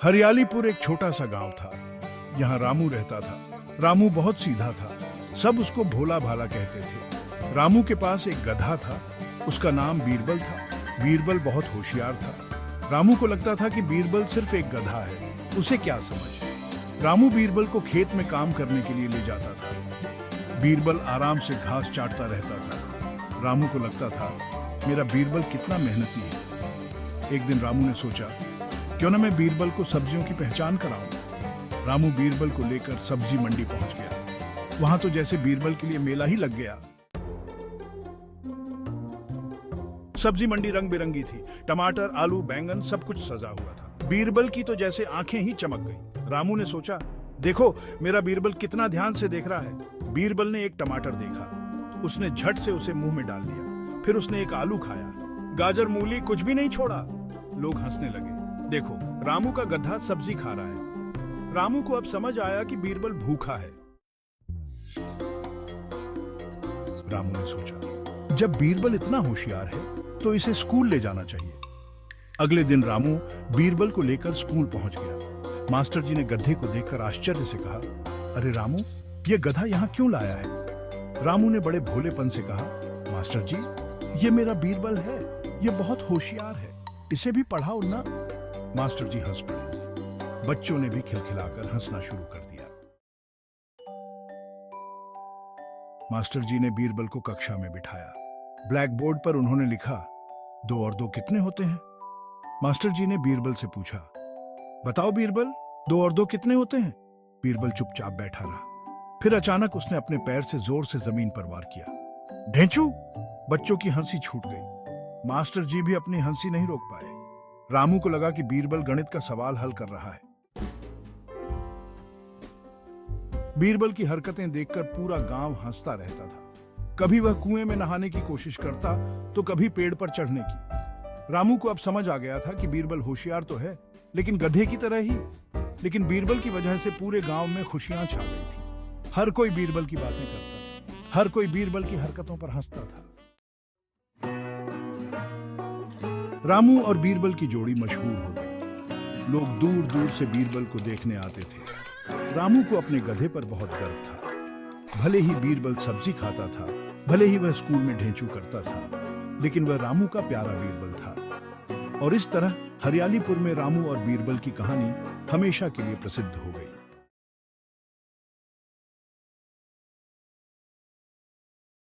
हरियालीपुर एक छोटा सा गांव था। यहाँ रामू रहता था। रामू बहुत सीधा था। सब उसको भोला भाला कहते थे। रामू के पास एक गधा था। उसका नाम बीरबल था। बीरबल बहुत होशियार था। रामू को लगता था कि बीरबल सिर्फ एक गधा है, उसे क्या समझ। रामू बीरबल को खेत में काम करने के लिए ले जाता था। बीरबल आराम से घास चाटता रहता था। रामू को लगता था, मेरा बीरबल कितना मेहनती है। एक दिन रामू ने सोचा, क्यों ना मैं बीरबल को सब्जियों की पहचान कराऊं। रामू बीरबल को लेकर सब्जी मंडी पहुंच गया। वहां तो जैसे बीरबल के लिए मेला ही लग गया। सब्जी मंडी रंग बिरंगी थी। टमाटर, आलू, बैंगन सब कुछ सजा हुआ था। बीरबल की तो जैसे आंखें ही चमक गईं। रामू ने सोचा, देखो मेरा बीरबल कितना ध्यान से देख रहा है। बीरबल ने एक टमाटर देखा। उसने झट से उसे मुंह में डाल लिया। फिर उसने एक आलू खाया। गाजर, मूली कुछ भी नहीं छोड़ा। लोग हंसने लगे। देखो, रामू का गधा सब्जी खा रहा है। रामू को अब समझ आया कि बीरबल भूखा है। रामू ने सोचा, जब बीरबल इतना होशियार है तो इसे स्कूल ले जाना चाहिए। अगले दिन रामू बीरबल को लेकर स्कूल पहुंच गया। मास्टर जी ने गधे को देखकर आश्चर्य से कहा, अरे रामू, ये गधा यहाँ क्यों लाया है? रामू ने बड़े भोलेपन से कहा, मास्टर जी, ये मेरा बीरबल है। ये बहुत होशियार है, इसे भी पढ़ाओ ना। मास्टर जी हंस पड़े। बच्चों ने भी खिलखिलाकर हंसना शुरू कर दिया। मास्टर जी ने बीरबल को कक्षा में बिठाया। ब्लैक बोर्ड पर उन्होंने लिखा, 2 और 2 कितने होते हैं? मास्टर जी ने बीरबल से पूछा, बताओ बीरबल, 2 और 2 कितने होते हैं? बीरबल चुपचाप बैठा रहा। फिर अचानक उसने अपने पैर से जोर से जमीन पर वार किया। ढेंचू! बच्चों की हंसी छूट गई। मास्टर जी भी अपनी हंसी नहीं रोक पाए। रामू को लगा कि बीरबल गणित का सवाल हल कर रहा है। बीरबल की हरकतें देखकर पूरा गांव हंसता रहता था। कभी वह कुएं में नहाने की कोशिश करता तो कभी पेड़ पर चढ़ने की। रामू को अब समझ आ गया था कि बीरबल होशियार तो है, लेकिन गधे की तरह ही। लेकिन बीरबल की वजह से पूरे गांव में खुशियां छा गई थी। हर कोई बीरबल की बातें करता था। हर कोई बीरबल की हरकतों पर हंसता था। रामू और बीरबल की जोड़ी मशहूर हो गई। लोग दूर दूर से बीरबल को देखने आते थे। रामू को अपने गधे पर बहुत गर्व था। भले ही बीरबल सब्जी खाता था, भले ही वह स्कूल में ढेंचू करता था, लेकिन वह रामू का प्यारा बीरबल था। और इस तरह हरियालीपुर में रामू और बीरबल की कहानी हमेशा के लिए प्रसिद्ध हो गई।